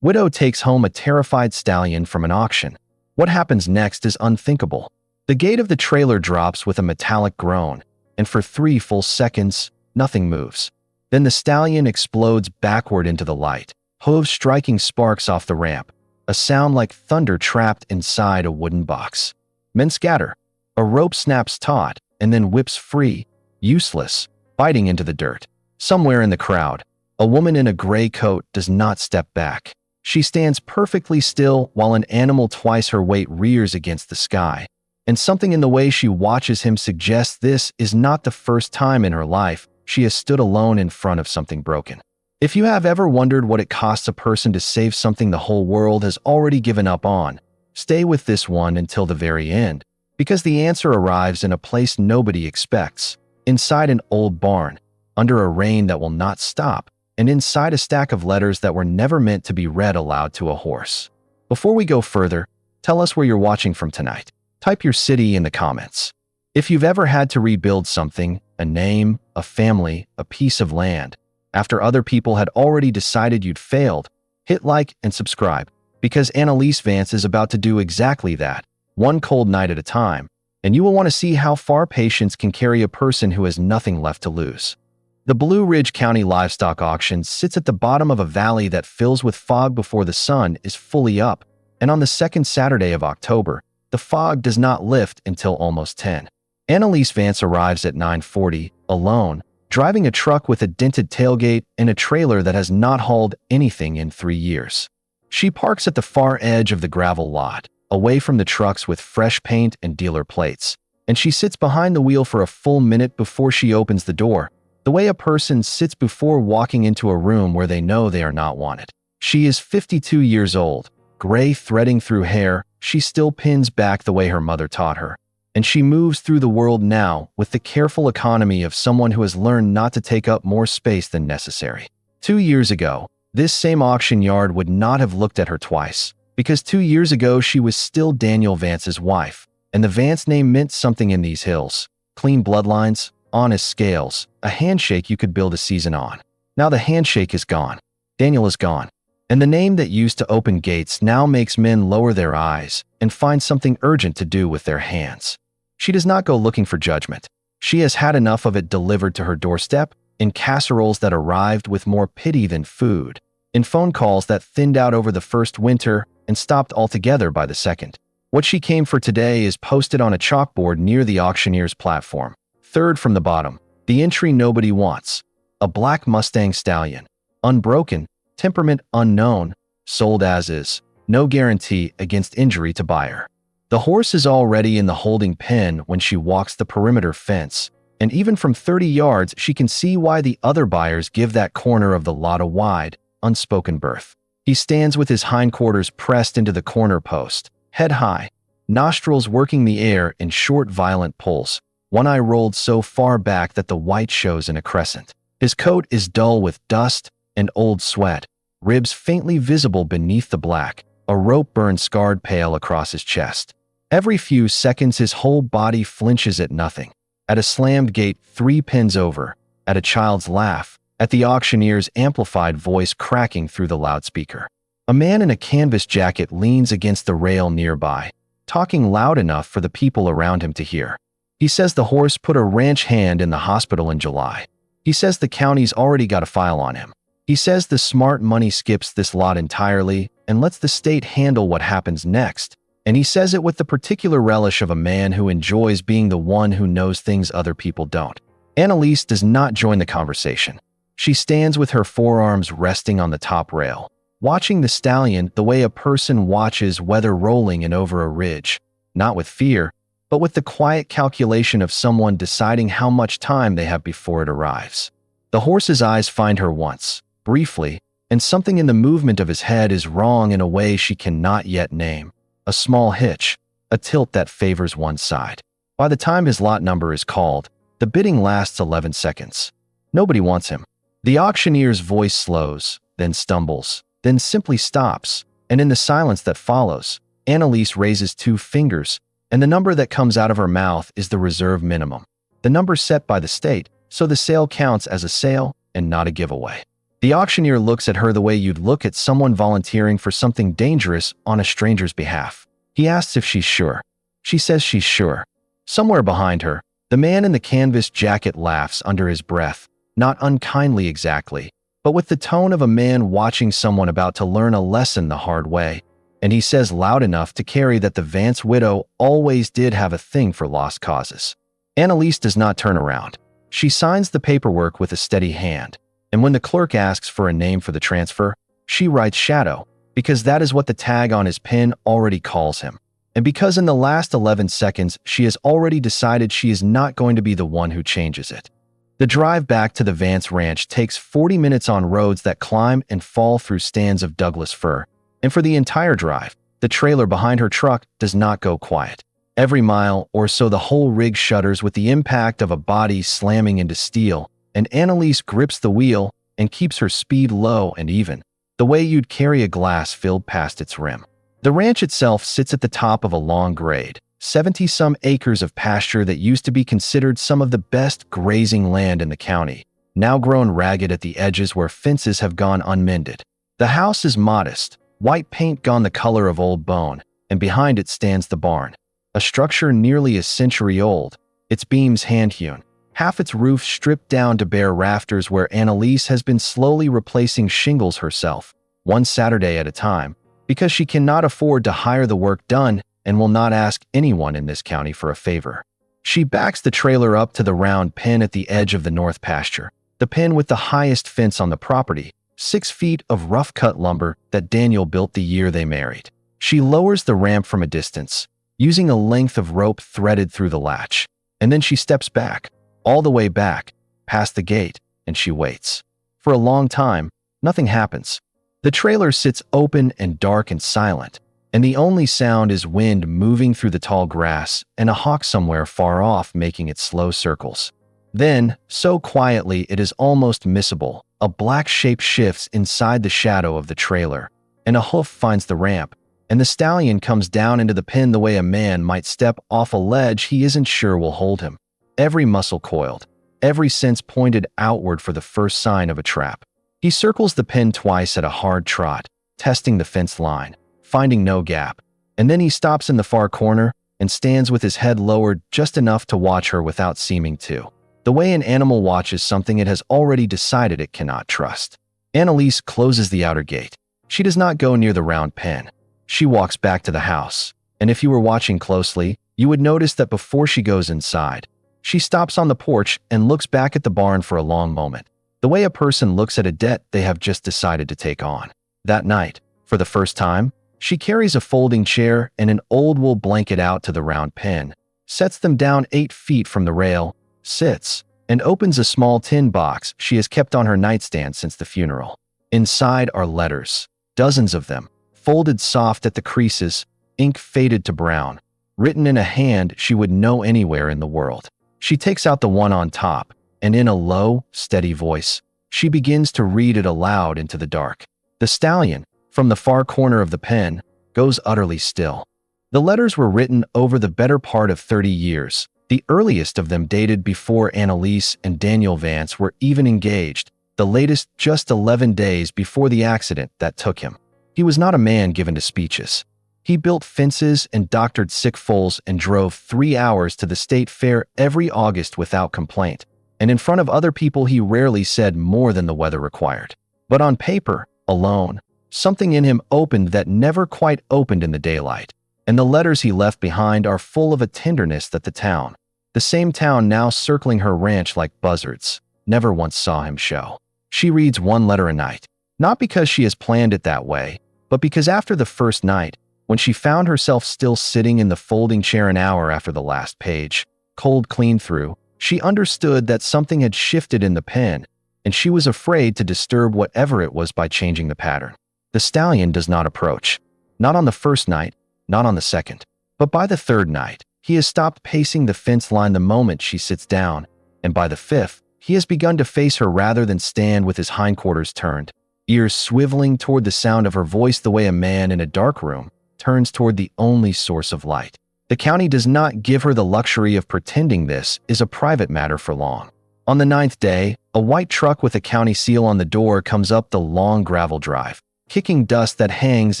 Widow takes home a terrified stallion from an auction. What happens next is unthinkable. The gate of the trailer drops with a metallic groan, and for 3 full seconds, nothing moves. Then the stallion explodes backward into the light, hooves striking sparks off the ramp, a sound like thunder trapped inside a wooden box. Men scatter. A rope snaps taut and then whips free, useless, biting into the dirt. Somewhere in the crowd, a woman in a gray coat does not step back. She stands perfectly still while an animal twice her weight rears against the sky. And something in the way she watches him suggests this is not the first time in her life she has stood alone in front of something broken. If you have ever wondered what it costs a person to save something the whole world has already given up on, stay with this one until the very end, because the answer arrives in a place nobody expects, inside an old barn, under a rain that will not stop, and inside a stack of letters that were never meant to be read aloud to a horse. Before we go further, tell us where you're watching from tonight. Type your city in the comments. If you've ever had to rebuild something, a name, a family, a piece of land, after other people had already decided you'd failed, hit like and subscribe, because Anelise Vance is about to do exactly that, one cold night at a time, and you will want to see how far patience can carry a person who has nothing left to lose. The Blue Ridge County Livestock Auction sits at the bottom of a valley that fills with fog before the sun is fully up, and on the second Saturday of October, the fog does not lift until almost 10. Anelise Vance arrives at 9:40, alone, driving a truck with a dented tailgate and a trailer that has not hauled anything in 3 years. She parks at the far edge of the gravel lot, away from the trucks with fresh paint and dealer plates, and she sits behind the wheel for a full minute before she opens the door, the way a person sits before walking into a room where they know they are not wanted. She is 52 years old, gray threading through hair. She still pins back the way her mother taught her, and she moves through the world now with the careful economy of someone who has learned not to take up more space than necessary. 2 years ago, this same auction yard would not have looked at her twice, because 2 years ago she was still Daniel Vance's wife, and the Vance name meant something in these hills. Clean bloodlines, honest scales, a handshake you could build a season on. Now the handshake is gone. Daniel is gone. And the name that used to open gates now makes men lower their eyes and find something urgent to do with their hands. She does not go looking for judgment. She has had enough of it delivered to her doorstep, in casseroles that arrived with more pity than food, in phone calls that thinned out over the first winter and stopped altogether by the second. What she came for today is posted on a chalkboard near the auctioneer's platform. Third from the bottom, the entry nobody wants. A black Mustang stallion. Unbroken, temperament unknown, sold as is, no guarantee against injury to buyer. The horse is already in the holding pen when she walks the perimeter fence, and even from 30 yards she can see why the other buyers give that corner of the lot a wide, unspoken berth. He stands with his hindquarters pressed into the corner post, head high, nostrils working the air in short violent pulls, one eye rolled so far back that the white shows in a crescent. His coat is dull with dust and old sweat, ribs faintly visible beneath the black, a rope burn scarred pale across his chest. Every few seconds his whole body flinches at nothing. At a slammed gate 3 pins over, at a child's laugh, at the auctioneer's amplified voice cracking through the loudspeaker. A man in a canvas jacket leans against the rail nearby, talking loud enough for the people around him to hear. He says the horse put a ranch hand in the hospital in July. He says the county's already got a file on him. He says the smart money skips this lot entirely and lets the state handle what happens next, and he says it with the particular relish of a man who enjoys being the one who knows things other people don't. Anelise does not join the conversation. She stands with her forearms resting on the top rail, watching the stallion the way a person watches weather rolling in over a ridge, not with fear, but with the quiet calculation of someone deciding how much time they have before it arrives. The horse's eyes find her once, briefly, and something in the movement of his head is wrong in a way she cannot yet name. A small hitch, a tilt that favors one side. By the time his lot number is called, the bidding lasts 11 seconds. Nobody wants him. The auctioneer's voice slows, then stumbles, then simply stops, and in the silence that follows, Anelise raises 2 fingers, and the number that comes out of her mouth is the reserve minimum, the number set by the state, so the sale counts as a sale and not a giveaway. The auctioneer looks at her the way you'd look at someone volunteering for something dangerous on a stranger's behalf. He asks if she's sure. She says she's sure. Somewhere behind her, the man in the canvas jacket laughs under his breath, not unkindly exactly, but with the tone of a man watching someone about to learn a lesson the hard way. And he says loud enough to carry that the Vance widow always did have a thing for lost causes. Anelise does not turn around. She signs the paperwork with a steady hand, and when the clerk asks for a name for the transfer, she writes Shadow, because that is what the tag on his pin already calls him. And because in the last 11 seconds she has already decided she is not going to be the one who changes it. The drive back to the Vance ranch takes 40 minutes on roads that climb and fall through stands of Douglas fir, and for the entire drive, the trailer behind her truck does not go quiet. Every mile or so the whole rig shudders with the impact of a body slamming into steel, and Anelise grips the wheel and keeps her speed low and even, the way you'd carry a glass filled past its rim. The ranch itself sits at the top of a long grade, 70-some acres of pasture that used to be considered some of the best grazing land in the county, now grown ragged at the edges where fences have gone unmended. The house is modest, white paint gone the color of old bone, and behind it stands the barn, a structure nearly a century old, its beams hand-hewn, half its roof stripped down to bare rafters where Anelise has been slowly replacing shingles herself, one Saturday at a time, because she cannot afford to hire the work done and will not ask anyone in this county for a favor. She backs the trailer up to the round pen at the edge of the north pasture, the pen with the highest fence on the property, 6 feet of rough-cut lumber that Daniel built the year they married. She lowers the ramp from a distance, using a length of rope threaded through the latch, and then she steps back, all the way back, past the gate, and she waits. For a long time, nothing happens. The trailer sits open and dark and silent, and the only sound is wind moving through the tall grass and a hawk somewhere far off making its slow circles. Then, so quietly it is almost missable, a black shape shifts inside the shadow of the trailer, and a hoof finds the ramp, and the stallion comes down into the pen the way a man might step off a ledge he isn't sure will hold him. Every muscle coiled, every sense pointed outward for the first sign of a trap. He circles the pen twice at a hard trot, testing the fence line, finding no gap, and then he stops in the far corner and stands with his head lowered just enough to watch her without seeming to. The way an animal watches something it has already decided it cannot trust. Anelise closes the outer gate. She does not go near the round pen. She walks back to the house, and if you were watching closely, you would notice that before she goes inside, she stops on the porch and looks back at the barn for a long moment, the way a person looks at a debt they have just decided to take on. That night, for the first time, she carries a folding chair and an old wool blanket out to the round pen, sets them down 8 feet from the rail, sits, and opens a small tin box she has kept on her nightstand since the funeral. Inside are letters, dozens of them, folded soft at the creases, ink faded to brown, written in a hand she would know anywhere in the world. She takes out the one on top, and in a low, steady voice, she begins to read it aloud into the dark. The stallion, from the far corner of the pen, goes utterly still. The letters were written over the better part of 30 years, the earliest of them dated before Anelise and Daniel Vance were even engaged, the latest just 11 days before the accident that took him. He was not a man given to speeches. He built fences and doctored sick foals and drove 3 hours to the state fair every August without complaint, and in front of other people he rarely said more than the weather required. But on paper, alone, something in him opened that never quite opened in the daylight, and the letters he left behind are full of a tenderness that the same town now circling her ranch like buzzards, never once saw him show. She reads one letter a night, not because she has planned it that way, but because after the first night, when she found herself still sitting in the folding chair an hour after the last page, cold clean through, she understood that something had shifted in the pen, and she was afraid to disturb whatever it was by changing the pattern. The stallion does not approach, not on the first night, not on the second, but by the third night, he has stopped pacing the fence line the moment she sits down, and by the fifth, he has begun to face her rather than stand with his hindquarters turned, ears swiveling toward the sound of her voice the way a man in a dark room turns toward the only source of light. The county does not give her the luxury of pretending this is a private matter for long. On the 9th day, A white truck with a county seal on the door comes up the long gravel drive, kicking dust that hangs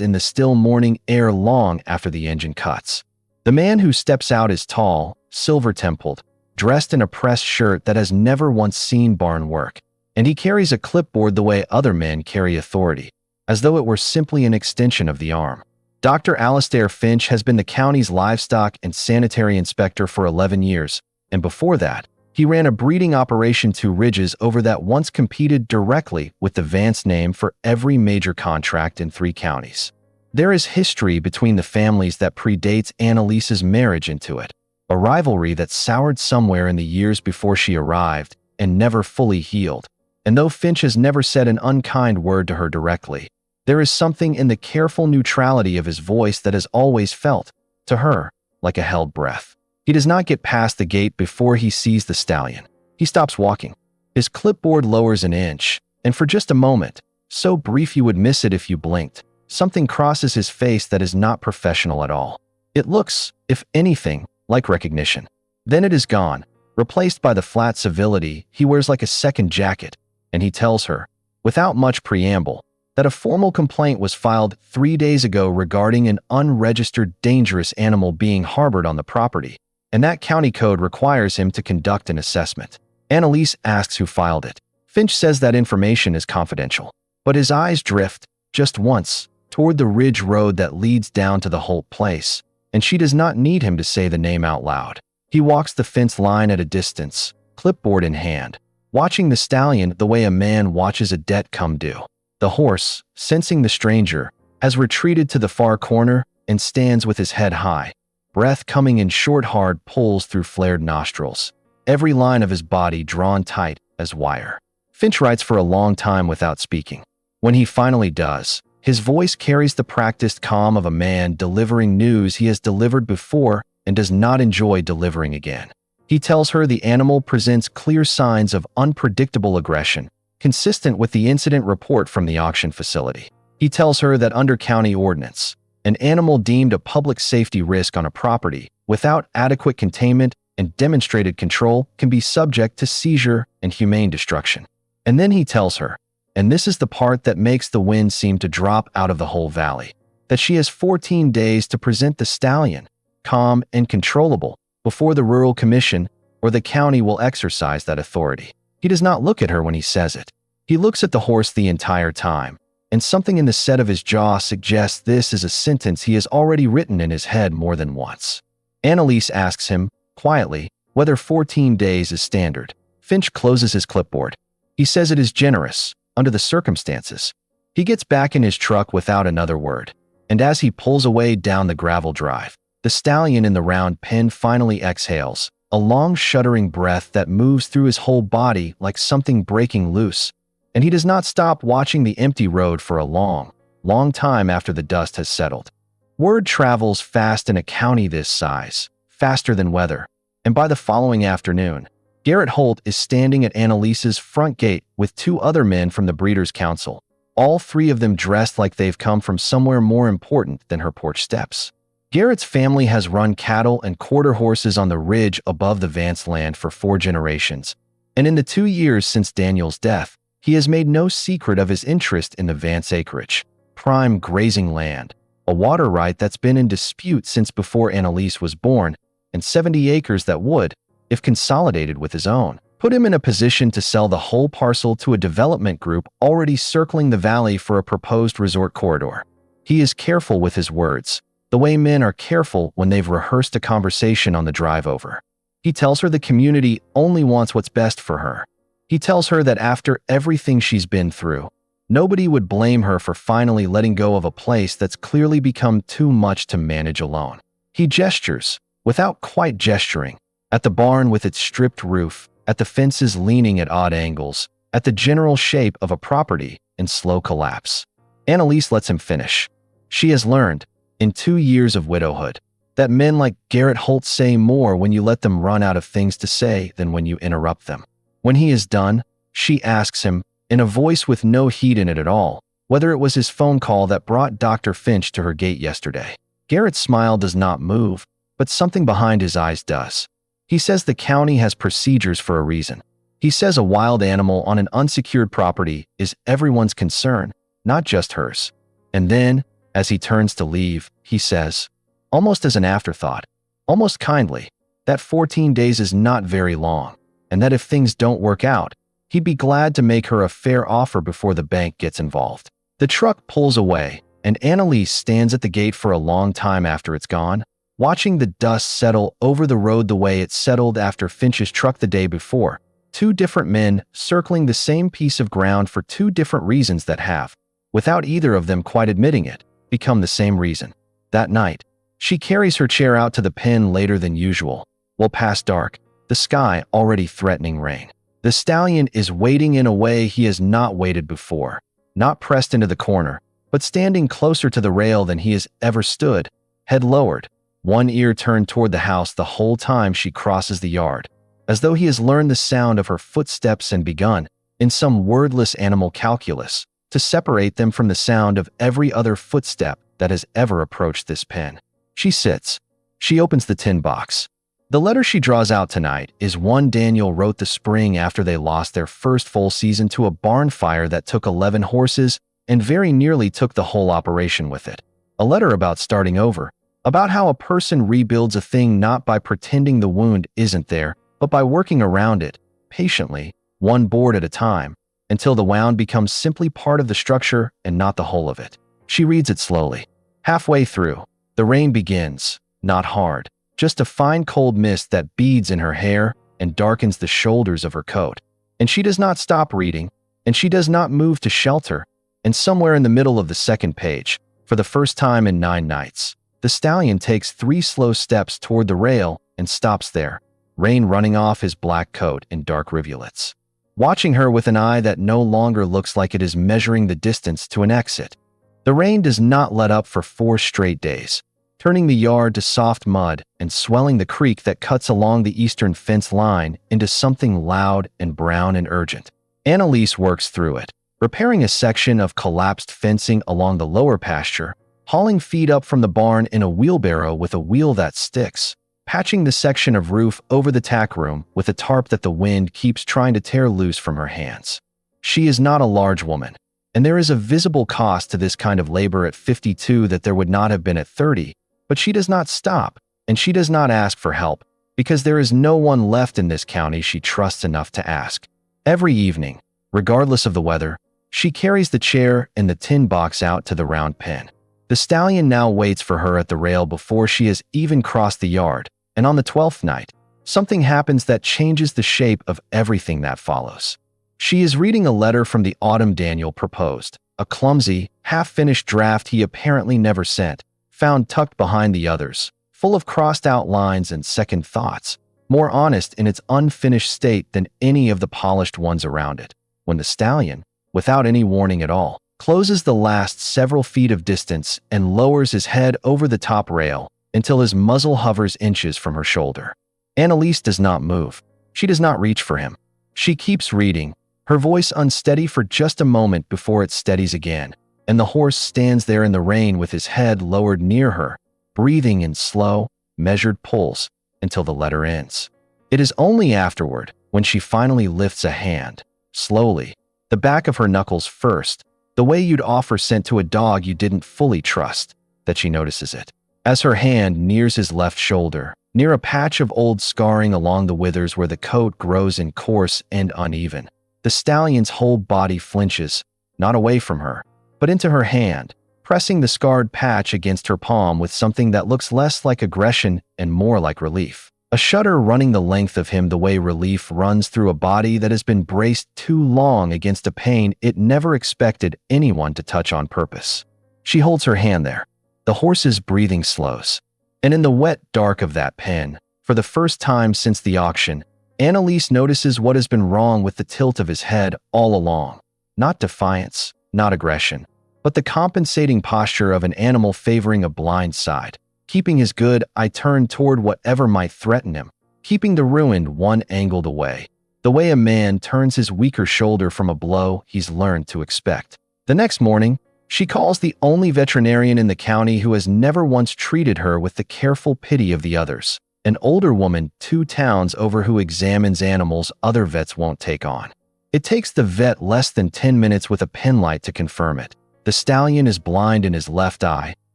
in the still morning air long after the engine cuts. The man who steps out is tall, silver-templed, dressed in a pressed shirt that has never once seen barn work, and he carries a clipboard the way other men carry authority, as though it were simply an extension of the arm. Dr. Alistair Finch has been the county's livestock and sanitary inspector for 11 years, and before that, he ran a breeding operation 2 ridges over that once competed directly with the Vance name for every major contract in 3 counties. There is history between the families that predates Anelise's marriage into it, a rivalry that soured somewhere in the years before she arrived and never fully healed. And though Finch has never said an unkind word to her directly, there is something in the careful neutrality of his voice that has always felt, to her, like a held breath. He does not get past the gate before he sees the stallion. He stops walking. His clipboard lowers an inch, and for just a moment, so brief you would miss it if you blinked, something crosses his face that is not professional at all. It looks, if anything, like recognition. Then it is gone, replaced by the flat civility he wears like a second jacket, and he tells her, without much preamble, that a formal complaint was filed 3 days ago regarding an unregistered dangerous animal being harbored on the property, and that county code requires him to conduct an assessment. Anelise asks who filed it. Finch says that information is confidential, but his eyes drift, just once, toward the ridge road that leads down to the Holt place, and she does not need him to say the name out loud. He walks the fence line at a distance, clipboard in hand, watching the stallion the way a man watches a debt come due. The horse, sensing the stranger, has retreated to the far corner and stands with his head high, breath coming in short, hard pulls through flared nostrils, every line of his body drawn tight as wire. Finch writes for a long time without speaking. When he finally does, his voice carries the practiced calm of a man delivering news he has delivered before and does not enjoy delivering again. He tells her the animal presents clear signs of unpredictable aggression, consistent with the incident report from the auction facility. He tells her that under county ordinance, an animal deemed a public safety risk on a property without adequate containment and demonstrated control can be subject to seizure and humane destruction. And then he tells her, and this is the part that makes the wind seem to drop out of the whole valley, that she has 14 days to present the stallion, calm and controllable, before the rural commission or the county will exercise that authority. He does not look at her when he says it. He looks at the horse the entire time, and something in the set of his jaw suggests this is a sentence he has already written in his head more than once. Anelise asks him, quietly, whether 14 days is standard. Finch closes his clipboard. He says it is generous, under the circumstances. He gets back in his truck without another word, and as he pulls away down the gravel drive, the stallion in the round pen finally exhales, a long shuddering breath that moves through his whole body like something breaking loose, and he does not stop watching the empty road for a long, long time after the dust has settled. Word travels fast in a county this size, faster than weather, and by the following afternoon, Garrett Holt is standing at Anelise's front gate with 2 other men from the Breeders' Council, all 3 of them dressed like they've come from somewhere more important than her porch steps. Garrett's family has run cattle and quarter horses on the ridge above the Vance land for 4 generations, and in the 2 years since Daniel's death, he has made no secret of his interest in the Vance acreage, prime grazing land, a water right that's been in dispute since before Anelise was born, and 70 acres that would, if consolidated with his own, put him in a position to sell the whole parcel to a development group already circling the valley for a proposed resort corridor. He is careful with his words, the way men are careful when they've rehearsed a conversation on the drive over. He tells her the community only wants what's best for her. He tells her that after everything she's been through, nobody would blame her for finally letting go of a place that's clearly become too much to manage alone. He gestures, without quite gesturing, at the barn with its stripped roof, at the fences leaning at odd angles, at the general shape of a property in slow collapse. Anelise lets him finish. She has learned, in 2 years of widowhood, that men like Garrett Holt say more when you let them run out of things to say than when you interrupt them. When he is done, she asks him, in a voice with no heat in it at all, whether it was his phone call that brought Dr. Finch to her gate yesterday. Garrett's smile does not move, but something behind his eyes does. He says the county has procedures for a reason. He says a wild animal on an unsecured property is everyone's concern, not just hers. And then, as he turns to leave, he says, almost as an afterthought, almost kindly, that 14 days is not very long, and that if things don't work out, he'd be glad to make her a fair offer before the bank gets involved. The truck pulls away, and Anelise stands at the gate for a long time after it's gone, watching the dust settle over the road the way it settled after Finch's truck the day before. Two different men circling the same piece of ground for two different reasons that have, without either of them quite admitting it, become the same reason. That night, she carries her chair out to the pen later than usual, well past dark, the sky already threatening rain. The stallion is waiting in a way he has not waited before, not pressed into the corner, but standing closer to the rail than he has ever stood, head lowered, one ear turned toward the house the whole time she crosses the yard, as though he has learned the sound of her footsteps and begun, in some wordless animal calculus, to separate them from the sound of every other footstep that has ever approached this pen. She sits. She opens the tin box. The letter she draws out tonight is one Daniel wrote the spring after they lost their first full season to a barn fire that took 11 horses and very nearly took the whole operation with it. A letter about starting over, about how a person rebuilds a thing not by pretending the wound isn't there, but by working around it, patiently, one board at a time, until the wound becomes simply part of the structure and not the whole of it. She reads it slowly. Halfway through, the rain begins, not hard, just a fine cold mist that beads in her hair and darkens the shoulders of her coat. And she does not stop reading, and she does not move to shelter, and somewhere in the middle of the second page, for the first time in 9 nights, the stallion takes 3 slow steps toward the rail and stops there, rain running off his black coat in dark rivulets, watching her with an eye that no longer looks like it is measuring the distance to an exit. The rain does not let up for 4 straight days, turning the yard to soft mud and swelling the creek that cuts along the eastern fence line into something loud and brown and urgent. Anelise works through it, repairing a section of collapsed fencing along the lower pasture, hauling feed up from the barn in a wheelbarrow with a wheel that sticks, patching the section of roof over the tack room with a tarp that the wind keeps trying to tear loose from her hands. She is not a large woman, and there is a visible cost to this kind of labor at 52 that there would not have been at 30, but she does not stop, and she does not ask for help, because there is no one left in this county she trusts enough to ask. Every evening, regardless of the weather, she carries the chair and the tin box out to the round pen. The stallion now waits for her at the rail before she has even crossed the yard, and on the 12th night, something happens that changes the shape of everything that follows. She is reading a letter from the autumn Daniel proposed, a clumsy, half-finished draft he apparently never sent, found tucked behind the others, full of crossed-out lines and second thoughts, more honest in its unfinished state than any of the polished ones around it, when the stallion, without any warning at all, closes the last several feet of distance and lowers his head over the top rail until his muzzle hovers inches from her shoulder. Anelise does not move. She does not reach for him. She keeps reading, her voice unsteady for just a moment before it steadies again, and the horse stands there in the rain with his head lowered near her, breathing in slow, measured pulls until the letter ends. It is only afterward, when she finally lifts a hand, slowly, the back of her knuckles first, the way you'd offer scent to a dog you didn't fully trust, that she notices it. As her hand nears his left shoulder, near a patch of old scarring along the withers where the coat grows in coarse and uneven, the stallion's whole body flinches, not away from her, but into her hand, pressing the scarred patch against her palm with something that looks less like aggression and more like relief. A shudder running the length of him the way relief runs through a body that has been braced too long against a pain it never expected anyone to touch on purpose. She holds her hand there. The horse's breathing slows. And in the wet dark of that pen, for the first time since the auction, Anelise notices what has been wrong with the tilt of his head all along. Not defiance, not aggression, but the compensating posture of an animal favoring a blind side, keeping his good eye turned toward whatever might threaten him, keeping the ruined one angled away, the way a man turns his weaker shoulder from a blow he's learned to expect. The next morning, she calls the only veterinarian in the county who has never once treated her with the careful pity of the others, an older woman 2 towns over who examines animals other vets won't take on. It takes the vet less than 10 minutes with a penlight to confirm it. The stallion is blind in his left eye,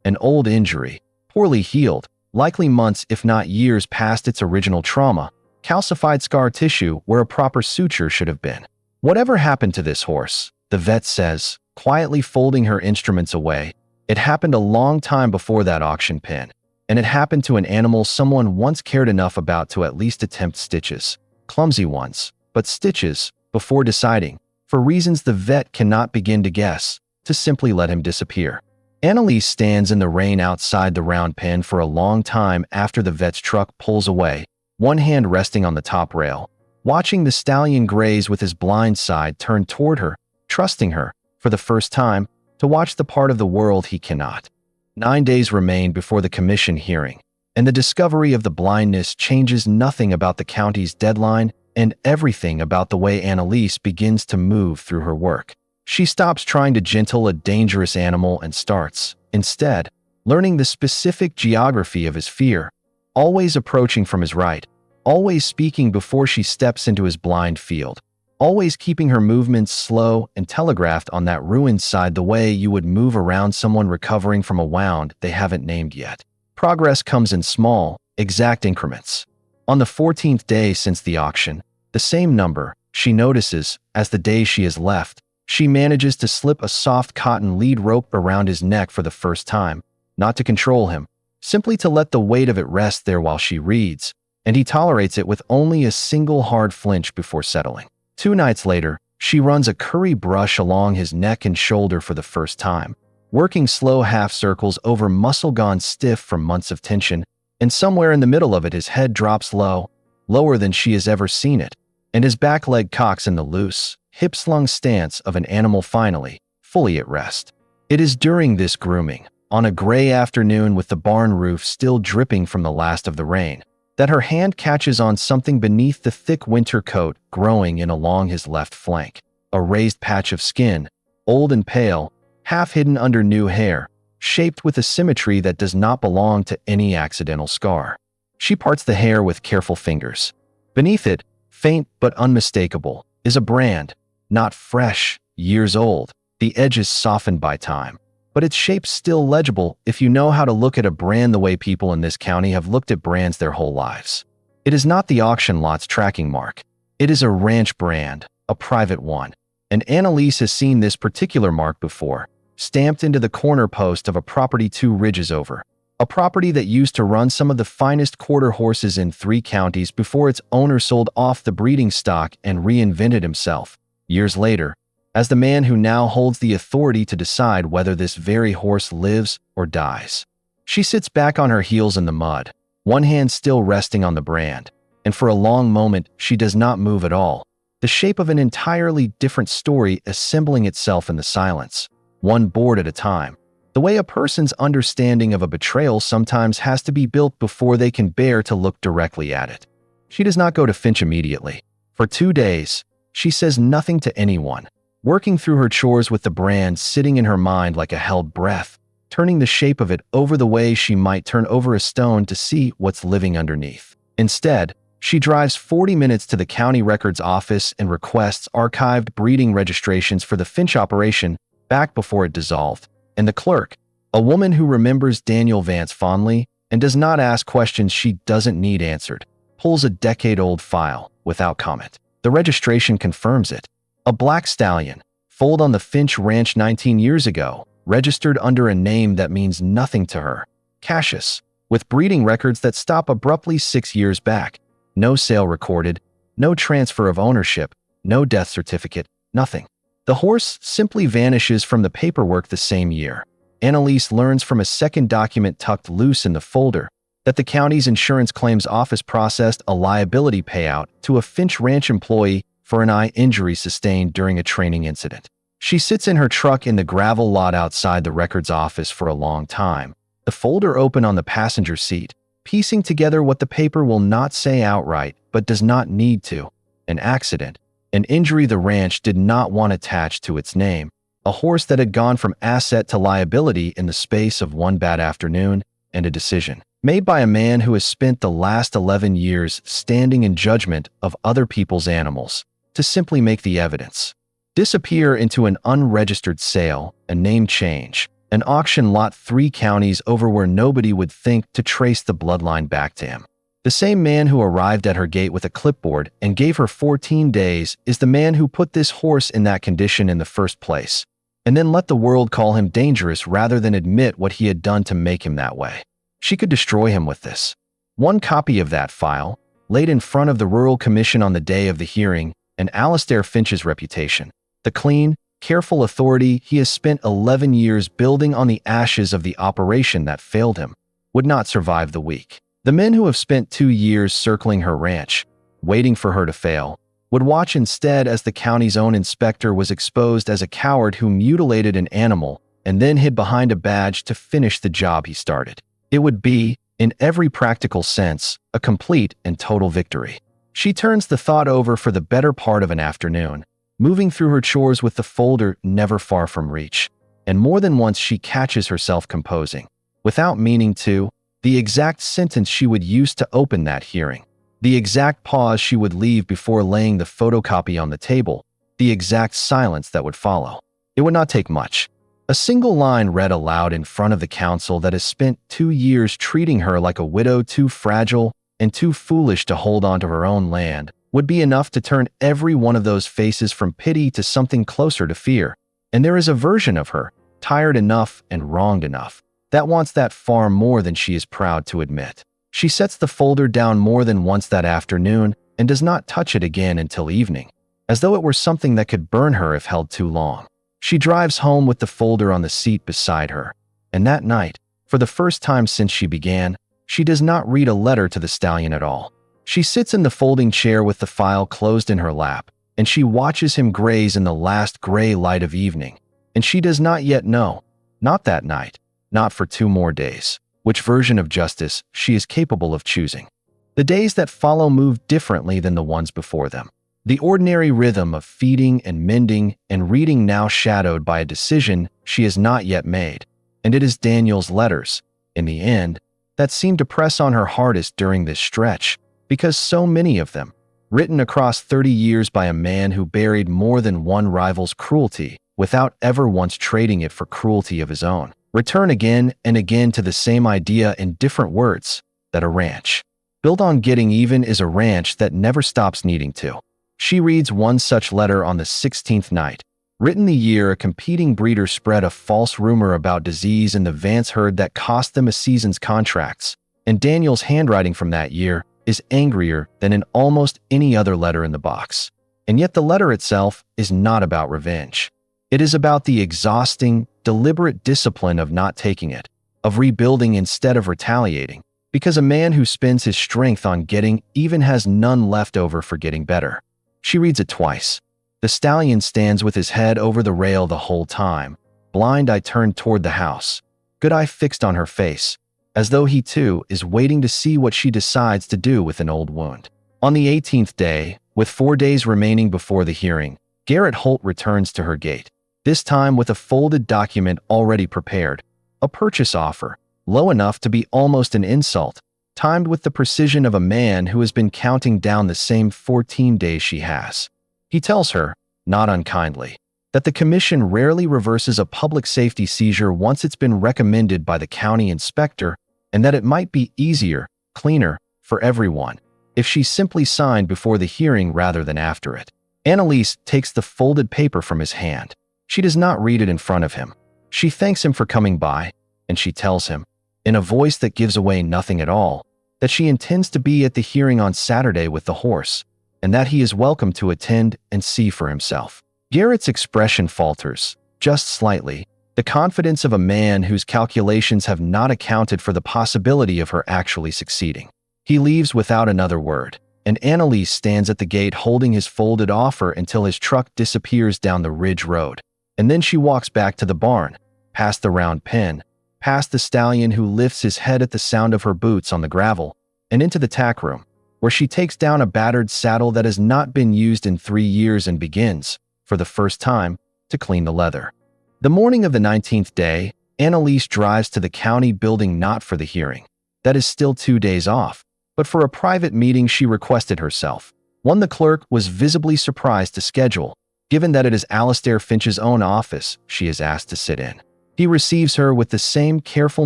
an old injury, poorly healed, likely months if not years past its original trauma, calcified scar tissue where a proper suture should have been. Whatever happened to this horse, the vet says, quietly folding her instruments away, it happened a long time before that auction pin, and it happened to an animal someone once cared enough about to at least attempt stitches. Clumsy ones, but stitches, before deciding, for reasons the vet cannot begin to guess, to simply let him disappear. Anelise stands in the rain outside the round pen for a long time after the vet's truck pulls away, one hand resting on the top rail, watching the stallion graze with his blind side turned toward her, trusting her, for the first time, to watch the part of the world he cannot. 9 days remain before the commission hearing, and the discovery of the blindness changes nothing about the county's deadline and everything about the way Anelise begins to move through her work. She stops trying to gentle a dangerous animal and starts, instead, learning the specific geography of his fear, always approaching from his right, always speaking before she steps into his blind field, always keeping her movements slow and telegraphed on that ruined side the way you would move around someone recovering from a wound they haven't named yet. Progress comes in small, exact increments. On the 14th day since the auction, the same number, she notices, as the day she has left, she manages to slip a soft cotton lead rope around his neck for the first time, not to control him, simply to let the weight of it rest there while she reads, and he tolerates it with only a single hard flinch before settling. 2 nights later, she runs a curry brush along his neck and shoulder for the first time, working slow half circles over muscle gone stiff from months of tension, and somewhere in the middle of it his head drops low, lower than she has ever seen it, and his back leg cocks in the loose, hip-slung stance of an animal finally, fully at rest. It is during this grooming, on a gray afternoon with the barn roof still dripping from the last of the rain, that her hand catches on something beneath the thick winter coat growing in along his left flank, a raised patch of skin, old and pale, half hidden under new hair, shaped with a symmetry that does not belong to any accidental scar. She parts the hair with careful fingers. Beneath it, faint but unmistakable, is a brand, not fresh, years old, the edges softened by time, but its shape still legible if you know how to look at a brand the way people in this county have looked at brands their whole lives. It is not the auction lot's tracking mark. It is a ranch brand, a private one, and Anelise has seen this particular mark before, stamped into the corner post of a property 2 ridges over, a property that used to run some of the finest quarter horses in 3 counties before its owner sold off the breeding stock and reinvented himself, years later, as the man who now holds the authority to decide whether this very horse lives or dies. She sits back on her heels in the mud, one hand still resting on the brand, and for a long moment she does not move at all, the shape of an entirely different story assembling itself in the silence, one board at a time, the way a person's understanding of a betrayal sometimes has to be built before they can bear to look directly at it. She does not go to Finch immediately. For 2 days, she says nothing to anyone, working through her chores with the brand sitting in her mind like a held breath, turning the shape of it over the way she might turn over a stone to see what's living underneath. Instead, she drives 40 minutes to the county records office and requests archived breeding registrations for the Finch operation back before it dissolved, and the clerk, a woman who remembers Daniel Vance fondly and does not ask questions she doesn't need answered, pulls a decade-old file without comment. The registration confirms it. A black stallion, foaled on the Finch Ranch 19 years ago, registered under a name that means nothing to her, Cassius, with breeding records that stop abruptly 6 years back. No sale recorded, no transfer of ownership, no death certificate, nothing. The horse simply vanishes from the paperwork the same year. Anelise learns from a second document tucked loose in the folder that the county's insurance claims office processed a liability payout to a Finch Ranch employee for an eye injury sustained during a training incident. She sits in her truck in the gravel lot outside the records office for a long time, the folder open on the passenger seat, piecing together what the paper will not say outright but does not need to. An accident, an injury the ranch did not want attached to its name, a horse that had gone from asset to liability in the space of one bad afternoon, and a decision. made by a man who has spent the last 11 years standing in judgment of other people's animals, to simply make the evidence disappear into an unregistered sale, a name change, an auction lot 3 counties over where nobody would think to trace the bloodline back to him. The same man who arrived at her gate with a clipboard and gave her 14 days is the man who put this horse in that condition in the first place, and then let the world call him dangerous rather than admit what he had done to make him that way. She could destroy him with this. One copy of that file, laid in front of the Rural Commission on the day of the hearing, and Alistair Finch's reputation, the clean, careful authority he has spent 11 years building on the ashes of the operation that failed him, would not survive the week. The men who have spent 2 years circling her ranch, waiting for her to fail, would watch instead as the county's own inspector was exposed as a coward who mutilated an animal and then hid behind a badge to finish the job he started. It would be, in every practical sense, a complete and total victory. She turns the thought over for the better part of an afternoon, moving through her chores with the folder never far from reach. And more than once she catches herself composing, without meaning to, the exact sentence she would use to open that hearing, the exact pause she would leave before laying the photocopy on the table, the exact silence that would follow. It would not take much. A single line read aloud in front of the council that has spent 2 years treating her like a widow too fragile and too foolish to hold on to her own land would be enough to turn every one of those faces from pity to something closer to fear. And there is a version of her, tired enough and wronged enough, that wants that far more than she is proud to admit. She sets the folder down more than once that afternoon and does not touch it again until evening, as though it were something that could burn her if held too long. She drives home with the folder on the seat beside her, and that night, for the first time since she began, she does not read a letter to the Stallion at all. She sits in the folding chair with the file closed in her lap, and she watches him graze in the last gray light of evening, and she does not yet know, not that night, not for 2 more days, which version of justice she is capable of choosing. The days that follow move differently than the ones before them. The ordinary rhythm of feeding and mending and reading now shadowed by a decision she has not yet made, and it is Daniel's letters, in the end, that seem to press on her hardest during this stretch, because so many of them, written across 30 years by a man who buried more than one rival's cruelty without ever once trading it for cruelty of his own, return again and again to the same idea in different words, that a ranch built on getting even is a ranch that never stops needing to. She reads one such letter on the 16th night, written the year a competing breeder spread a false rumor about disease in the Vance herd that cost them a season's contracts, and Daniel's handwriting from that year is angrier than in almost any other letter in the box. And yet the letter itself is not about revenge. It is about the exhausting, deliberate discipline of not taking it, of rebuilding instead of retaliating, because a man who spends his strength on getting even has none left over for getting better. She reads it twice. The Stallion stands with his head over the rail the whole time, blind eye turned toward the house, good eye fixed on her face, as though he too is waiting to see what she decides to do with an old wound. On the 18th day, with 4 days remaining before the hearing, Garrett Holt returns to her gate, this time with a folded document already prepared, a purchase offer, low enough to be almost an insult, timed with the precision of a man who has been counting down the same 14 days she has. He tells her, not unkindly, that the commission rarely reverses a public safety seizure once it's been recommended by the county inspector, and that it might be easier, cleaner, for everyone, if she simply signed before the hearing rather than after it. Anelise takes the folded paper from his hand. She does not read it in front of him. She thanks him for coming by, and she tells him, in a voice that gives away nothing at all, that she intends to be at the hearing on Saturday with the horse, and that he is welcome to attend and see for himself. Garrett's expression falters, just slightly, the confidence of a man whose calculations have not accounted for the possibility of her actually succeeding. He leaves without another word, and Anelise stands at the gate holding his folded offer until his truck disappears down the ridge road, and then she walks back to the barn, past the round pen, past the Stallion who lifts his head at the sound of her boots on the gravel, and into the tack room, where she takes down a battered saddle that has not been used in 3 years and begins, for the first time, to clean the leather. The morning of the 19th day, Anelise drives to the county building not for the hearing, That is still 2 days off. But for a private meeting she requested herself. One the clerk was visibly surprised to schedule, given that it is Alistair Finch's own office she is asked to sit in. He receives her with the same careful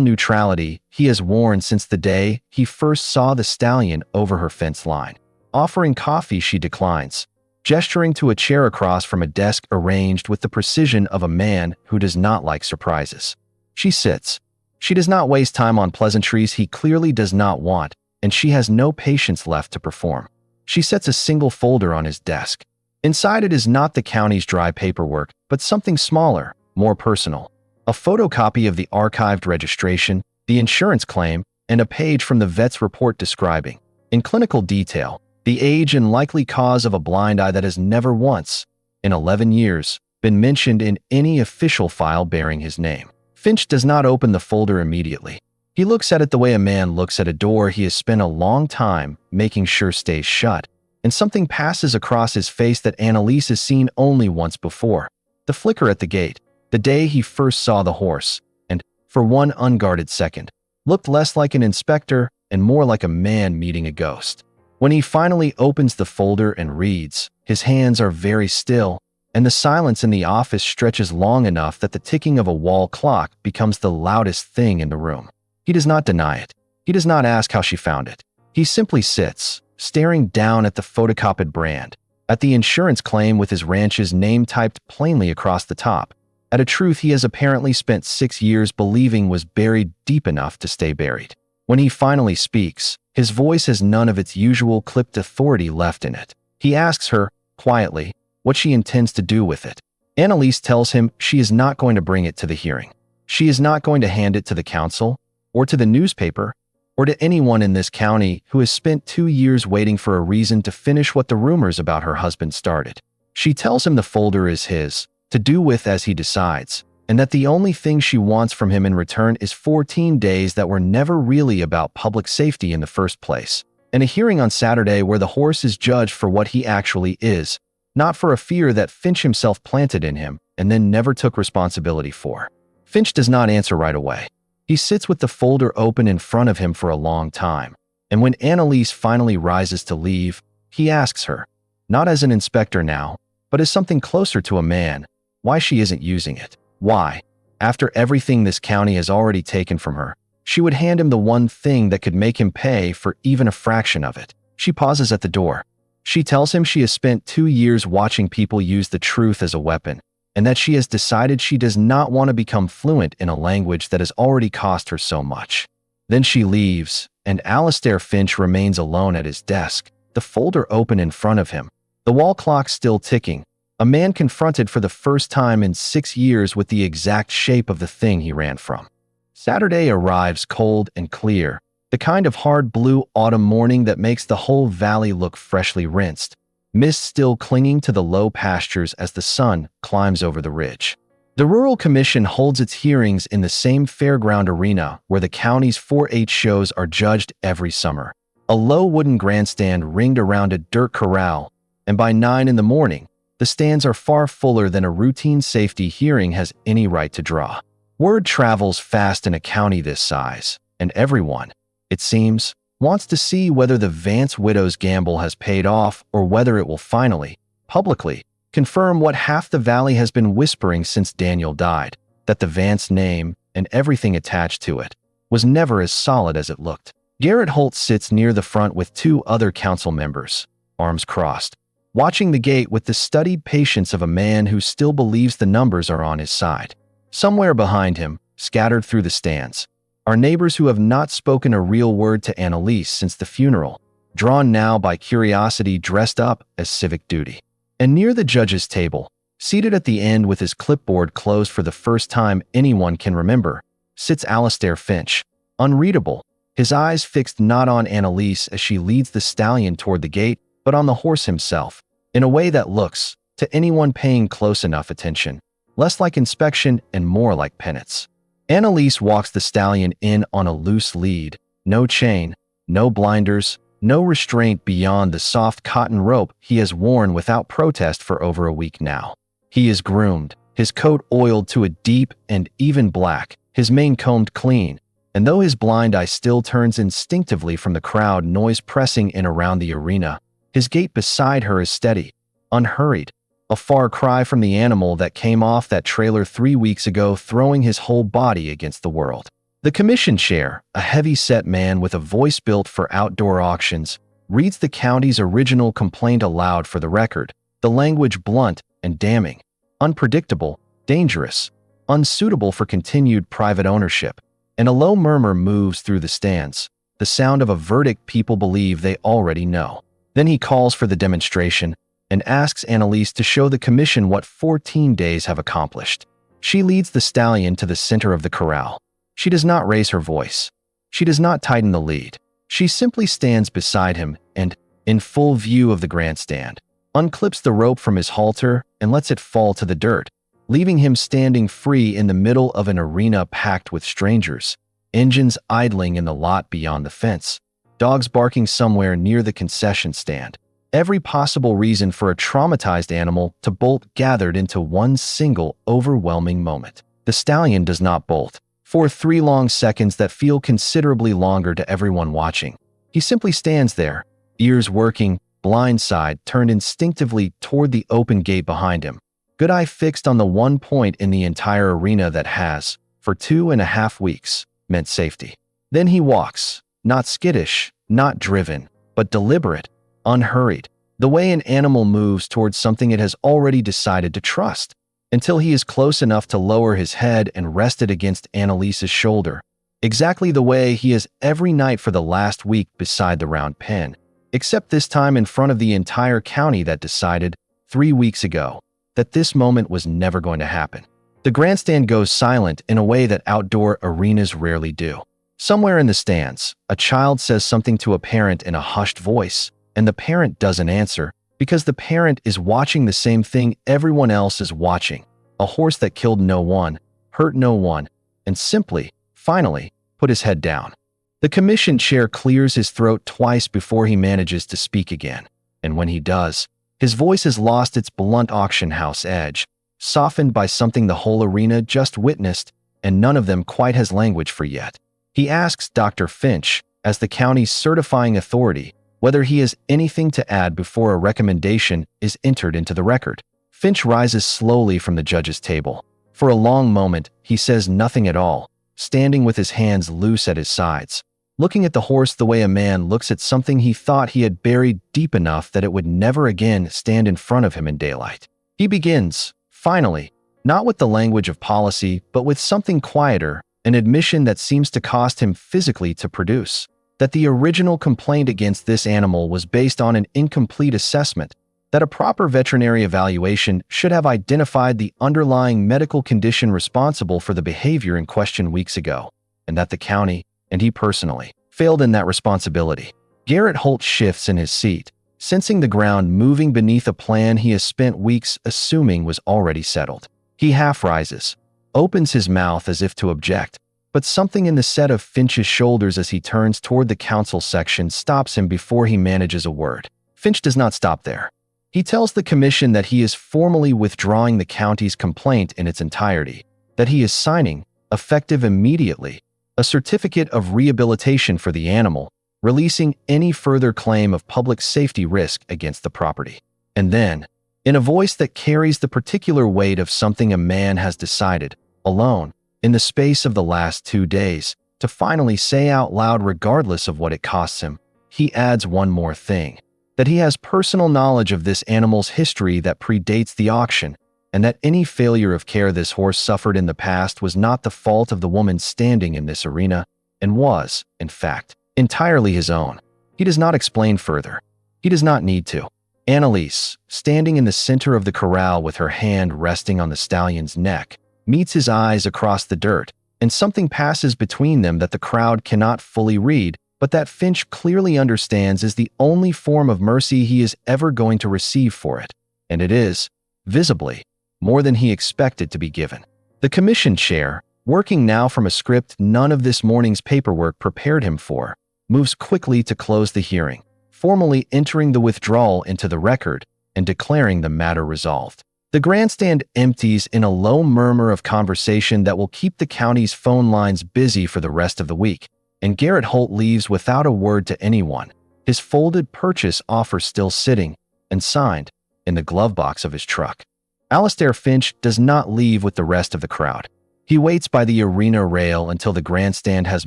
neutrality he has worn since the day he first saw the stallion over her fence line. Offering coffee, she declines, gesturing to a chair across from a desk arranged with the precision of a man who does not like surprises. She sits. She does not waste time on pleasantries he clearly does not want, and she has no patience left to perform. She sets a single folder on his desk. Inside it is not the county's dry paperwork, but something smaller, more personal. A photocopy of the archived registration, the insurance claim, and a page from the vet's report describing, in clinical detail, the age and likely cause of a blind eye that has never once, in 11 years, been mentioned in any official file bearing his name. Finch does not open the folder immediately. He looks at it the way a man looks at a door he has spent a long time making sure stays shut, and something passes across his face that Anelise has seen only once before. The flicker at the gate, the day he first saw the horse, and, for one unguarded second, looked less like an inspector and more like a man meeting a ghost. When he finally opens the folder and reads, his hands are very still, and the silence in the office stretches long enough that the ticking of a wall clock becomes the loudest thing in the room. He does not deny it. He does not ask how she found it. He simply sits, staring down at the photocopied brand, at the insurance claim with his ranch's name typed plainly across the top, at a truth he has apparently spent 6 years believing was buried deep enough to stay buried. When he finally speaks, his voice has none of its usual clipped authority left in it. He asks her, quietly, what she intends to do with it. Anelise tells him she is not going to bring it to the hearing. She is not going to hand it to the council, or to the newspaper, or to anyone in this county who has spent 2 years waiting for a reason to finish what the rumors about her husband started. She tells him the folder is his, to do with as he decides, and that the only thing she wants from him in return is 14 days that were never really about public safety in the first place, and a hearing on Saturday where the horse is judged for what he actually is, not for a fear that Finch himself planted in him and then never took responsibility for. Finch does not answer right away. He sits with the folder open in front of him for a long time, and when Anelise finally rises to leave, he asks her, not as an inspector now, but as something closer to a man, why she isn't using it. Why, after everything this county has already taken from her, she would hand him the one thing that could make him pay for even a fraction of it. She pauses at the door. She tells him she has spent 2 years watching people use the truth as a weapon, and that she has decided she does not want to become fluent in a language that has already cost her so much. Then she leaves, and Alistair Finch remains alone at his desk, the folder open in front of him, the wall clock still ticking, a man confronted for the first time in 6 years with the exact shape of the thing he ran from. Saturday arrives cold and clear, the kind of hard blue autumn morning that makes the whole valley look freshly rinsed, mist still clinging to the low pastures as the sun climbs over the ridge. The Rural Commission holds its hearings in the same fairground arena where the county's 4-H shows are judged every summer. A low wooden grandstand ringed around a dirt corral, and by 9 in the morning, the stands are far fuller than a routine safety hearing has any right to draw. Word travels fast in a county this size, and everyone, it seems, wants to see whether the Vance widow's gamble has paid off or whether it will finally, publicly, confirm what half the valley has been whispering since Daniel died, that the Vance name, and everything attached to it, was never as solid as it looked. Garrett Holt sits near the front with 2 other council members, arms crossed, watching the gate with the studied patience of a man who still believes the numbers are on his side. Somewhere behind him, scattered through the stands, are neighbors who have not spoken a real word to Anelise since the funeral, drawn now by curiosity dressed up as civic duty. And near the judge's table, seated at the end with his clipboard closed for the first time anyone can remember, sits Alistair Finch, unreadable, his eyes fixed not on Anelise as she leads the stallion toward the gate, but on the horse himself, in a way that looks, to anyone paying close enough attention, less like inspection and more like penance. Anelise walks the stallion in on a loose lead, no chain, no blinders, no restraint beyond the soft cotton rope he has worn without protest for over a week now. He is groomed, his coat oiled to a deep and even black, his mane combed clean, and though his blind eye still turns instinctively from the crowd noise pressing in around the arena, his gait beside her is steady, unhurried, a far cry from the animal that came off that trailer 3 weeks ago, throwing his whole body against the world. The commission chair, a heavy-set man with a voice built for outdoor auctions, reads the county's original complaint aloud for the record, the language blunt and damning, unpredictable, dangerous, unsuitable for continued private ownership, and a low murmur moves through the stands, the sound of a verdict people believe they already know. Then he calls for the demonstration and asks Anelise to show the commission what 14 days have accomplished. She leads the stallion to the center of the corral. She does not raise her voice. She does not tighten the lead. She simply stands beside him and, in full view of the grandstand, unclips the rope from his halter and lets it fall to the dirt, leaving him standing free in the middle of an arena packed with strangers, engines idling in the lot beyond the fence, dogs barking somewhere near the concession stand. Every possible reason for a traumatized animal to bolt gathered into one single, overwhelming moment. The stallion does not bolt. For 3 long seconds that feel considerably longer to everyone watching. He simply stands there, ears working, blind side turned instinctively toward the open gate behind him, good eye fixed on the one point in the entire arena that has, for 2.5 weeks, meant safety. Then he walks, not skittish, not driven, but deliberate, unhurried, the way an animal moves towards something it has already decided to trust, until he is close enough to lower his head and rest it against Anelise's shoulder, exactly the way he has every night for the last week beside the round pen, except this time in front of the entire county that decided, 3 weeks ago, that this moment was never going to happen. The grandstand goes silent in a way that outdoor arenas rarely do. Somewhere in the stands, a child says something to a parent in a hushed voice, and the parent doesn't answer, because the parent is watching the same thing everyone else is watching, a horse that killed no one, hurt no one, and simply, finally, put his head down. The commission chair clears his throat twice before he manages to speak again, and when he does, his voice has lost its blunt auction house edge, softened by something the whole arena just witnessed, and none of them quite has language for yet. He asks Dr. Finch, as the county's certifying authority, whether he has anything to add before a recommendation is entered into the record. Finch rises slowly from the judge's table. For a long moment, he says nothing at all, standing with his hands loose at his sides, looking at the horse the way a man looks at something he thought he had buried deep enough that it would never again stand in front of him in daylight. He begins, finally, not with the language of policy, but with something quieter, an admission that seems to cost him physically to produce, that the original complaint against this animal was based on an incomplete assessment, that a proper veterinary evaluation should have identified the underlying medical condition responsible for the behavior in question weeks ago, and that the county, and he personally, failed in that responsibility. Garrett Holt shifts in his seat, sensing the ground moving beneath a plan he has spent weeks assuming was already settled. He half rises, opens his mouth as if to object, but something in the set of Finch's shoulders as he turns toward the council section stops him before he manages a word. Finch does not stop there. He tells the commission that he is formally withdrawing the county's complaint in its entirety, that he is signing, effective immediately, a certificate of rehabilitation for the animal, releasing any further claim of public safety risk against the property. And then, in a voice that carries the particular weight of something a man has decided, alone, in the space of the last 2 days, to finally say out loud regardless of what it costs him, he adds one more thing, that he has personal knowledge of this animal's history that predates the auction, and that any failure of care this horse suffered in the past was not the fault of the woman standing in this arena, and was, in fact, entirely his own. He does not explain further. He does not need to. Anelise, standing in the center of the corral with her hand resting on the stallion's neck, meets his eyes across the dirt, and something passes between them that the crowd cannot fully read, but that Finch clearly understands is the only form of mercy he is ever going to receive for it, and it is, visibly, more than he expected to be given. The commission chair, working now from a script none of this morning's paperwork prepared him for, moves quickly to close the hearing, formally entering the withdrawal into the record and declaring the matter resolved. The grandstand empties in a low murmur of conversation that will keep the county's phone lines busy for the rest of the week, and Garrett Holt leaves without a word to anyone, his folded purchase offer still sitting, and signed, in the glove box of his truck. Alistair Finch does not leave with the rest of the crowd. He waits by the arena rail until the grandstand has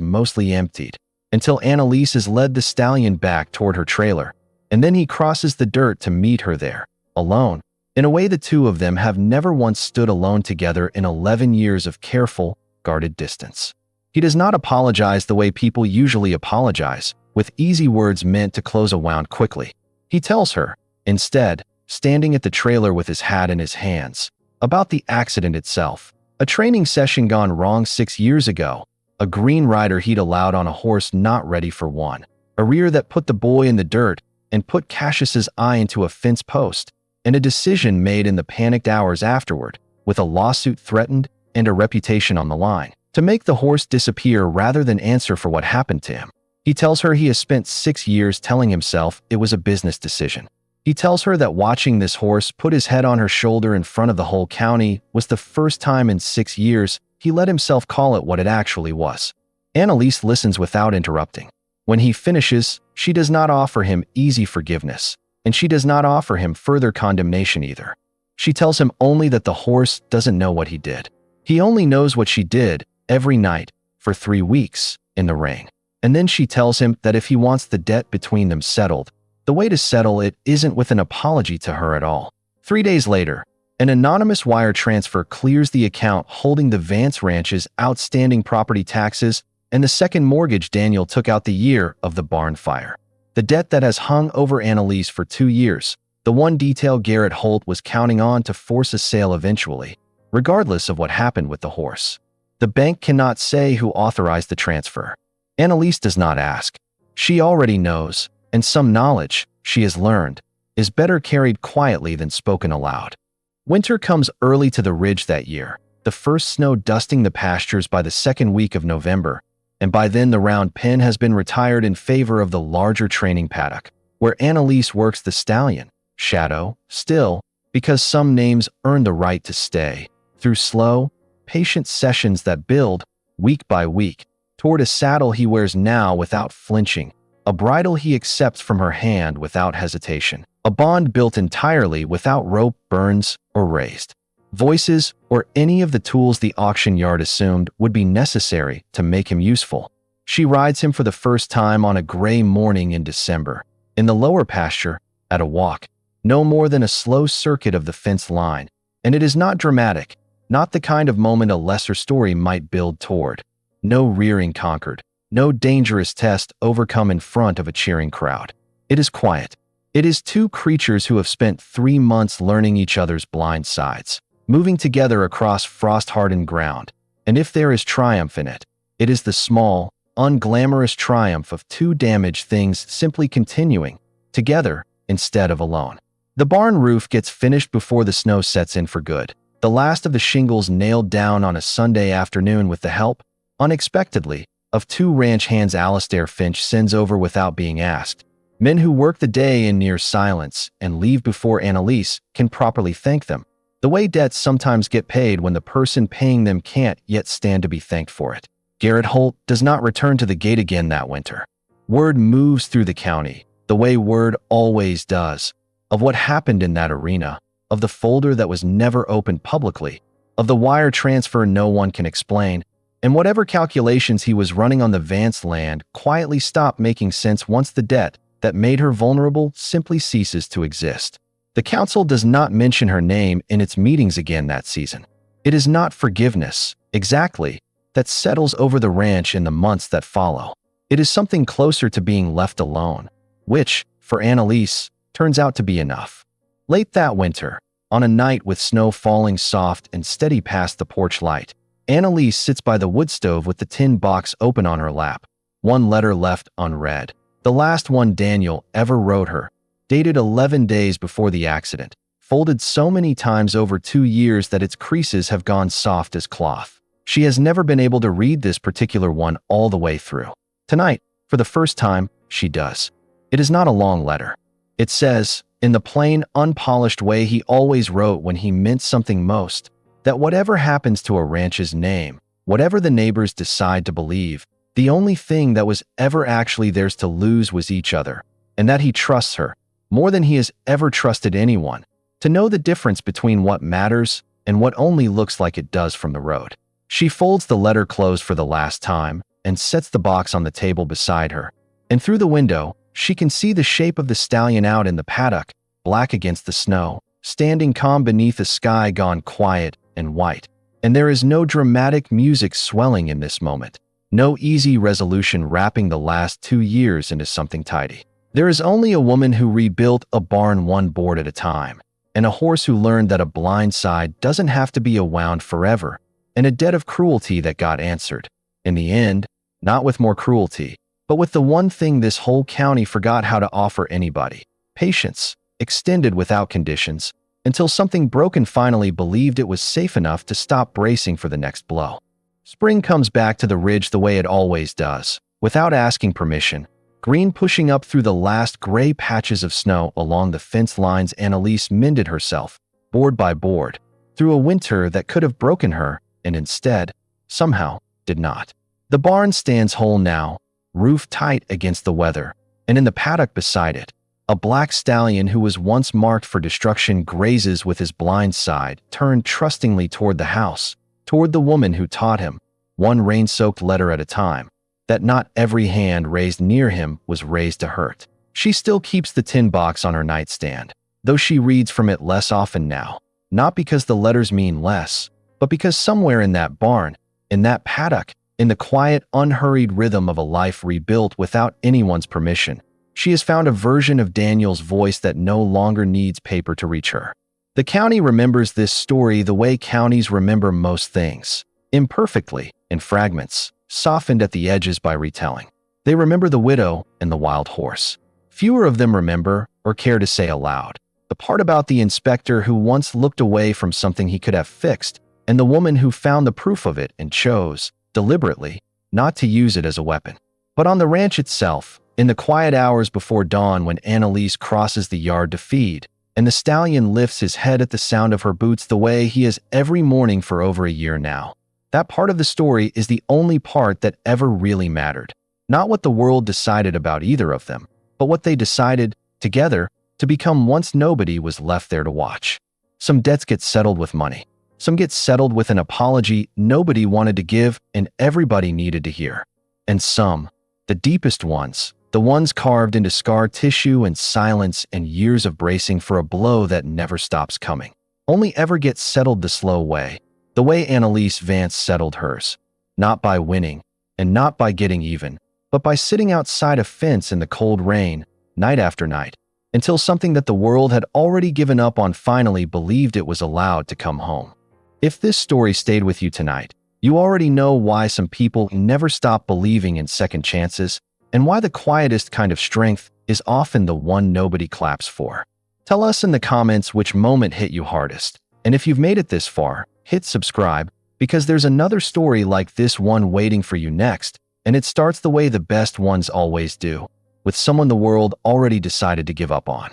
mostly emptied, until Anelise has led the Stallion back toward her trailer, and then he crosses the dirt to meet her there, alone, in a way the two of them have never once stood alone together in 11 years of careful, guarded distance. He does not apologize the way people usually apologize, with easy words meant to close a wound quickly. He tells her, instead, standing at the trailer with his hat in his hands, about the accident itself. A training session gone wrong 6 years ago, a green rider he'd allowed on a horse not ready for one, a rear that put the boy in the dirt and put Cassius's eye into a fence post, and a decision made in the panicked hours afterward, with a lawsuit threatened and a reputation on the line, to make the horse disappear rather than answer for what happened to him. He tells her he has spent 6 years telling himself it was a business decision. He tells her that watching this horse put his head on her shoulder in front of the whole county was the first time in 6 years he let himself call it what it actually was. Anelise listens without interrupting. When he finishes, she does not offer him easy forgiveness, and she does not offer him further condemnation either. She tells him only that the horse doesn't know what he did. He only knows what she did every night for 3 weeks in the rain. And then she tells him that if he wants the debt between them settled, the way to settle it isn't with an apology to her at all. 3 days later, an anonymous wire transfer clears the account holding the Vance Ranch's outstanding property taxes and the second mortgage Daniel took out the year of the barn fire. The debt that has hung over Anelise for 2 years, the one detail Garrett Holt was counting on to force a sale eventually, regardless of what happened with the horse. The bank cannot say who authorized the transfer. Anelise does not ask. She already knows, and some knowledge, she has learned, is better carried quietly than spoken aloud. Winter comes early to the ridge that year, the first snow dusting the pastures by the second week of November, and by then the round pen has been retired in favor of the larger training paddock, where Anelise works the Stallion, Shadow, still, because some names earn the right to stay, through slow, patient sessions that build, week by week, toward a saddle he wears now without flinching, a bridle he accepts from her hand without hesitation, a bond built entirely without rope, burns, or raised voices, or any of the tools the auction yard assumed would be necessary to make him useful. She rides him for the first time on a gray morning in December, in the lower pasture, at a walk, no more than a slow circuit of the fence line, and it is not dramatic, not the kind of moment a lesser story might build toward. No rearing conquered, no dangerous test overcome in front of a cheering crowd. It is quiet. It is two creatures who have spent 3 months learning each other's blind sides, moving together across frost-hardened ground, and if there is triumph in it, it is the small, unglamorous triumph of two damaged things simply continuing, together, instead of alone. The barn roof gets finished before the snow sets in for good, the last of the shingles nailed down on a Sunday afternoon with the help, unexpectedly, of 2 ranch hands Alistair Finch sends over without being asked. Men who work the day in near silence and leave before Anelise can properly thank them, the way debts sometimes get paid when the person paying them can't yet stand to be thanked for it. Garrett Holt does not return to the gate again that winter. Word moves through the county, the way word always does, of what happened in that arena, of the folder that was never opened publicly, of the wire transfer no one can explain, and whatever calculations he was running on the Vance land quietly stop making sense once the debt that made her vulnerable simply ceases to exist. The council does not mention her name in its meetings again that season. It is not forgiveness, exactly, that settles over the ranch in the months that follow. It is something closer to being left alone, which, for Anelise, turns out to be enough. Late that winter, on a night with snow falling soft and steady past the porch light, Anelise sits by the wood stove with the tin box open on her lap, one letter left unread, the last one Daniel ever wrote her, dated 11 days before the accident, folded so many times over 2 years that its creases have gone soft as cloth. She has never been able to read this particular one all the way through. Tonight, for the first time, she does. It is not a long letter. It says, in the plain, unpolished way he always wrote when he meant something most, that whatever happens to a ranch's name, whatever the neighbors decide to believe, the only thing that was ever actually theirs to lose was each other, and that he trusts her, more than he has ever trusted anyone, to know the difference between what matters and what only looks like it does from the road. She folds the letter closed for the last time and sets the box on the table beside her, and through the window, she can see the shape of the stallion out in the paddock, black against the snow, standing calm beneath a sky gone quiet and white. And there is no dramatic music swelling in this moment, no easy resolution wrapping the last 2 years into something tidy. There is only a woman who rebuilt a barn one board at a time, and a horse who learned that a blind side doesn't have to be a wound forever, and a debt of cruelty that got answered. In the end, not with more cruelty, but with the one thing this whole county forgot how to offer anybody: patience, extended without conditions, until something broken finally believed it was safe enough to stop bracing for the next blow. Spring comes back to the ridge the way it always does, without asking permission, green pushing up through the last gray patches of snow along the fence lines. Anelise mended herself, board by board, through a winter that could have broken her, and instead, somehow, did not. The barn stands whole now, roof tight against the weather, and in the paddock beside it, a black stallion who was once marked for destruction grazes with his blind side turned trustingly toward the house, toward the woman who taught him, one rain-soaked letter at a time, that not every hand raised near him was raised to hurt. She still keeps the tin box on her nightstand, though she reads from it less often now, not because the letters mean less, but because somewhere in that barn, in that paddock, in the quiet, unhurried rhythm of a life rebuilt without anyone's permission, she has found a version of Daniel's voice that no longer needs paper to reach her. The county remembers this story the way counties remember most things, imperfectly, in fragments, softened at the edges by retelling. They remember the widow and the wild horse. Fewer of them remember, or care to say aloud, the part about the inspector who once looked away from something he could have fixed, and the woman who found the proof of it and chose, deliberately, not to use it as a weapon. But on the ranch itself, in the quiet hours before dawn when Anelise crosses the yard to feed, and the stallion lifts his head at the sound of her boots the way he has every morning for over a year now, that part of the story is the only part that ever really mattered. Not what the world decided about either of them, but what they decided, together, to become once nobody was left there to watch. Some debts get settled with money. Some get settled with an apology nobody wanted to give and everybody needed to hear. And some, the deepest ones, the ones carved into scar tissue and silence and years of bracing for a blow that never stops coming, only ever get settled the slow way, the way Anelise Vance settled hers. Not by winning, and not by getting even, but by sitting outside a fence in the cold rain, night after night, until something that the world had already given up on finally believed it was allowed to come home. If this story stayed with you tonight, you already know why some people never stop believing in second chances, and why the quietest kind of strength is often the one nobody claps for. Tell us in the comments which moment hit you hardest, and if you've made it this far, hit subscribe, because there's another story like this one waiting for you next, and it starts the way the best ones always do, with someone the world already decided to give up on.